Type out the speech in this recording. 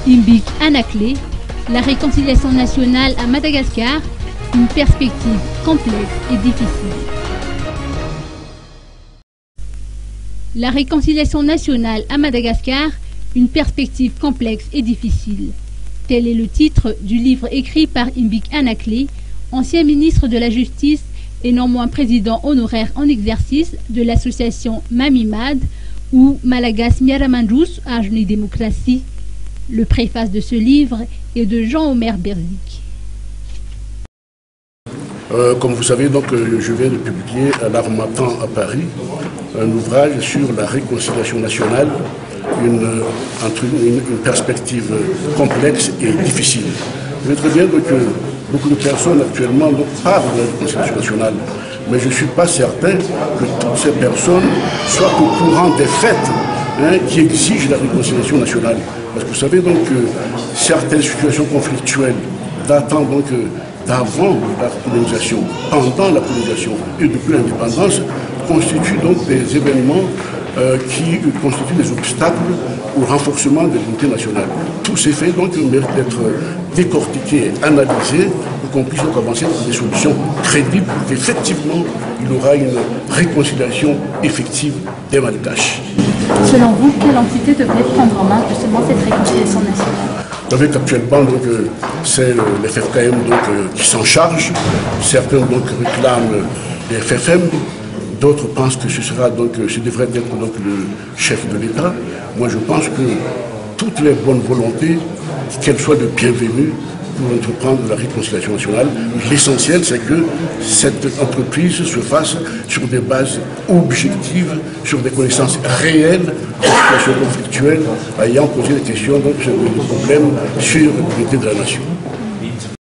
Imbik Anakle, la réconciliation nationale à Madagascar, une perspective complexe et difficile. La réconciliation nationale à Madagascar, une perspective complexe et difficile. Tel est le titre du livre écrit par Imbik Anakle, ancien ministre de la Justice et non moins président honoraire en exercice de l'association Mamimad ou Malagas Miaramandrous Ajni Démocratie. Le préface de ce livre est de Jean-Omer Berzik. Comme vous savez, donc, je viens de publier à l'Harmattan à Paris un ouvrage sur la réconciliation nationale, une perspective complexe et difficile. Vous savez très bien que beaucoup de personnes actuellement parlent de la réconciliation nationale, mais je ne suis pas certain que toutes ces personnes soient au courant des faits qui exigent la réconciliation nationale. Parce que vous savez donc que certaines situations conflictuelles datant donc d'avant la colonisation, pendant la colonisation et depuis l'indépendance constituent donc des événements qui constituent des obstacles au renforcement de l'unité nationale. Tous ces faits donc méritent d'être décortiqués, analysés, pour qu'on puisse donc avancer dans des solutions crédibles, pour qu'effectivement il y aura une réconciliation effective des Malgaches. Selon vous, quelle entité devrait prendre en main justement cette réconciliation nationale? Vous savez qu'actuellement, c'est les FFKM qui s'en chargent. Certains réclament les FFM, d'autres pensent que ce devrait être le chef de l'État. Moi, je pense que toutes les bonnes volontés, qu'elles soient de bienvenues pour entreprendre la réconciliation nationale, l'essentiel, c'est que cette entreprise se fasse sur des bases objectives, sur des connaissances réelles de situations conflictuelles, ayant posé des questions, des problèmes sur l'unité de la nation.